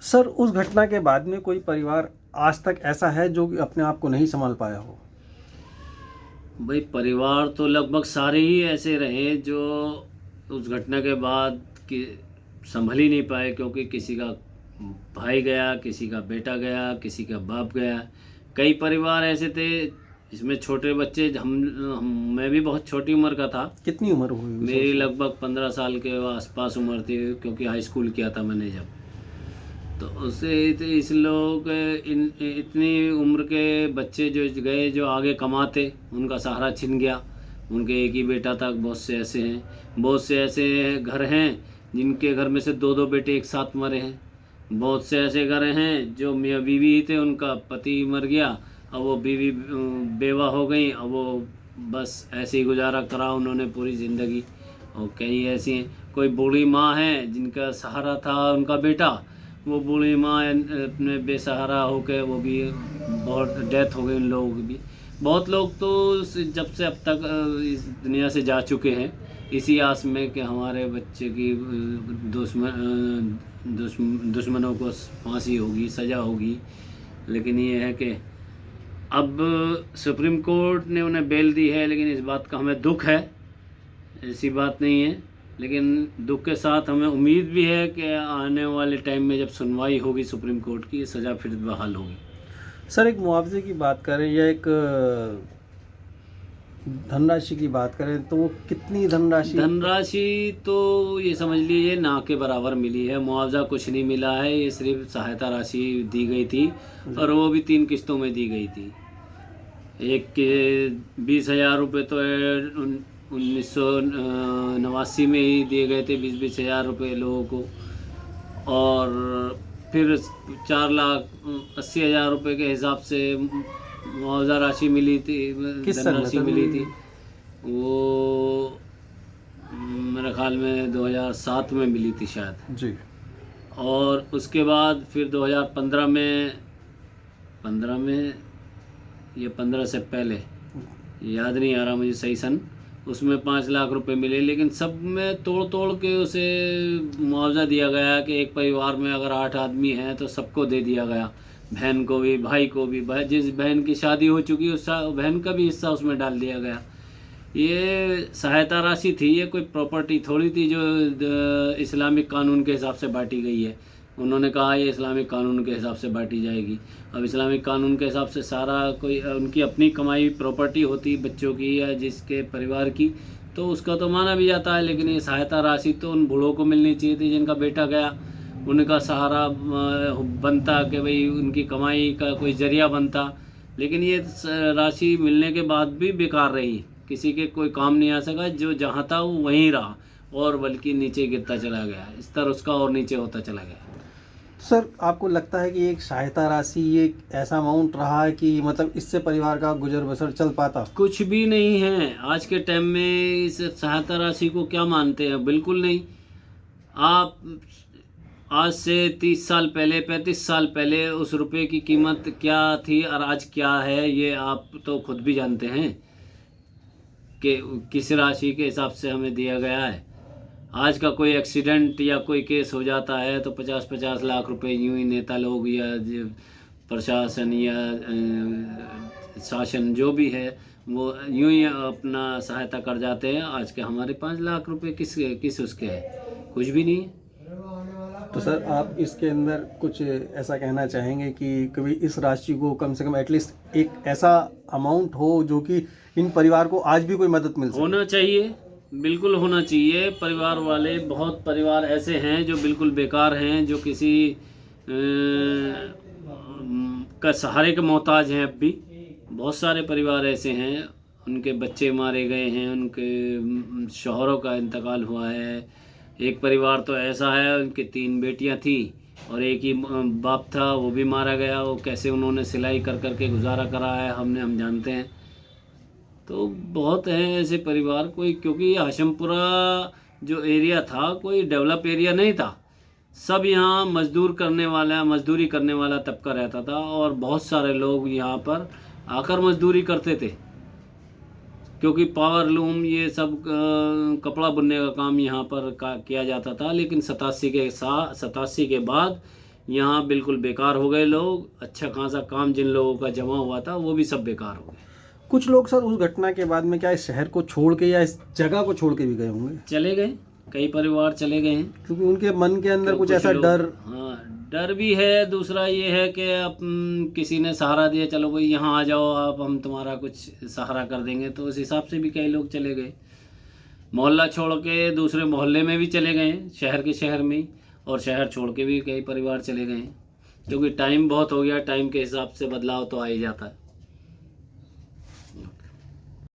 Sir उस घटना के बाद में कोई परिवार आज तक ऐसा है जो कि अपने आप को नहीं संभाल पाया हो? भाई परिवार तो लगभग सारे ही ऐसे रहे जो उस घटना के बाद कि संभल ही नहीं पाए, क्योंकि किसी का भाई गया, किसी का बेटा गया, किसी का बाप गया। कई परिवार ऐसे थे जिसमें छोटे बच्चे, मैं भी बहुत छोटी उम्र का था। कितनी उम्र हुई उस मेरी वक्त? लगभग 15 साल के आसपास उम्र थी, क्योंकि हाई स्कूल किया था मैंने जब। तो उससे इस लोग इतनी उम्र के बच्चे जो गए, जो आगे कमाते, उनका सहारा छिन गया। उनके एक ही बेटा था। बहुत से ऐसे घर हैं जिनके घर में से दो दो बेटे एक साथ मरे हैं। बहुत से ऐसे घर हैं जो मियाँ बीवी ही थे, उनका पति मर गया, अब वो बीवी बेवा हो गई, अब वो बस ऐसे ही गुजारा करा उन्होंने पूरी ज़िंदगी। और कई ऐसी हैं, कोई बूढ़ी माँ है जिनका सहारा था उनका बेटा, वो बूढ़ी माँ अपने बेसहारा होकर वो भी बहुत डेथ हो गई उन लोगों की भी। बहुत लोग तो जब से अब तक इस दुनिया से जा चुके हैं, इसी आस में कि हमारे बच्चे की दुश्मनों को फांसी होगी, सज़ा होगी। लेकिन ये है कि अब सुप्रीम कोर्ट ने उन्हें बेल दी है, लेकिन इस बात का हमें दुख है। ऐसी बात नहीं है, लेकिन दुख के साथ हमें उम्मीद भी है कि आने वाले टाइम में जब सुनवाई होगी सुप्रीम कोर्ट की, सज़ा फिर बहाल होगी। सर एक मुआवजे की बात करें या एक धनराशि की बात करें तो वो कितनी धनराशि तो ये समझ लीजिए ना के बराबर मिली है। मुआवजा कुछ नहीं मिला है, ये सिर्फ सहायता राशि दी गई थी, और वो भी 3 किस्तों में दी गई थी। एक के 20,000 रुपये तो 1989 में ही दिए गए थे, 20,000 रुपये लोगों को। और फिर 4,80,000 रुपये के हिसाब से मुआवजा राशि मिली थी, किस सन में धनराशि सर? मिली थी। वो मेरे ख्याल में 2007 में मिली थी शायद। जी। और उसके बाद फिर 2015 में, 15 में या 15 से पहले, याद नहीं आ रहा मुझे सही सन, उसमें 5 लाख रुपए मिले। लेकिन सब में तोड़ तोड़ के उसे मुआवजा दिया गया कि एक परिवार में अगर 8 आदमी हैं तो सबको दे दिया गया, बहन को भी, भाई को भी। जिस बहन की शादी हो चुकी उस बहन का भी हिस्सा उसमें डाल दिया गया। ये सहायता राशि थी, ये कोई प्रॉपर्टी थोड़ी थी जो इस्लामिक कानून के हिसाब से बांटी गई है। उन्होंने कहा ये इस्लामिक कानून के हिसाब से बांटी जाएगी। अब इस्लामिक कानून के हिसाब से सारा कोई उनकी अपनी कमाई प्रॉपर्टी होती बच्चों की या जिसके परिवार की, तो उसका तो माना भी जाता है। लेकिन ये सहायता राशि तो उन बूढ़ों को मिलनी चाहिए थी जिनका बेटा गया, उनका सहारा बनता कि भाई उनकी कमाई का कोई जरिया बनता। लेकिन ये राशि मिलने के बाद भी बेकार रही, किसी के कोई काम नहीं आ सका। जो जहाँ था वो वहीं रहा, और बल्कि नीचे गिरता चला गया, स्तर उसका और नीचे होता चला गया। सर आपको लगता है कि एक सहायता राशि ये एक ऐसा अमाउंट रहा है कि मतलब इससे परिवार का गुजर बसर चल पाता? कुछ भी नहीं है आज के टाइम में। इस सहायता राशि को क्या मानते हैं? बिल्कुल नहीं। आप आज से 30 साल पहले, 35 साल पहले उस रुपए की कीमत क्या थी और आज क्या है, ये आप तो खुद भी जानते हैं कि किस राशि के हिसाब से हमें दिया गया है। आज का कोई एक्सीडेंट या कोई केस हो जाता है तो 50-50 लाख रुपए यूं ही नेता लोग या प्रशासन या शासन जो भी है वो यूं ही अपना सहायता कर जाते हैं। आज के हमारे 5 लाख रुपए किस उसके हैं? कुछ भी नहीं है। तो सर आप इसके अंदर कुछ ऐसा कहना चाहेंगे कि कभी इस राशि को कम से कम एटलीस्ट एक ऐसा अमाउंट हो जो कि इन परिवार को आज भी कोई मदद मिल सके? होना चाहिए, बिल्कुल होना चाहिए। परिवार वाले, बहुत परिवार ऐसे हैं जो बिल्कुल बेकार हैं, जो किसी का सहारे के मोहताज हैं। अब भी बहुत सारे परिवार ऐसे हैं, उनके बच्चे मारे गए हैं, उनके शौहरों का इंतकाल हुआ है। एक परिवार तो ऐसा है, उनकी 3 बेटियां थी और एक ही बाप था, वो भी मारा गया। वो कैसे उन्होंने सिलाई कर कर के गुजारा करा है हम जानते हैं। तो बहुत हैं ऐसे परिवार। कोई, क्योंकि ये हाशमपुरा जो एरिया था कोई डेवलप एरिया नहीं था। सब यहाँ मजदूरी करने वाला तबका रहता था, और बहुत सारे लोग यहाँ पर आकर मजदूरी करते थे, क्योंकि पावर लूम ये सब कपड़ा बुनने का काम यहाँ पर किया जाता था। लेकिन 87 के बाद यहाँ बिल्कुल बेकार हो गए लोग। अच्छा खासा काम जिन लोगों का जमा हुआ था वो भी सब बेकार हो गए। कुछ लोग सर उस घटना के बाद में क्या इस शहर को छोड़ के या इस जगह को छोड़ के भी गए होंगे, चले गए, कई परिवार चले गए हैं। क्योंकि उनके मन के अंदर कुछ कुछ ऐसा लोग- डर। हाँ, डर भी है। दूसरा ये है कि किसी ने सहारा दिया, चलो भाई यहाँ आ जाओ आप, हम तुम्हारा कुछ सहारा कर देंगे, तो उस हिसाब से भी कई लोग चले गए। मोहल्ला छोड़ के दूसरे मोहल्ले में भी चले गए, शहर के शहर में ही, और शहर छोड़ के भी कई परिवार चले गए, क्योंकि टाइम बहुत हो गया। टाइम के हिसाब से बदलाव तो आ ही जाता है।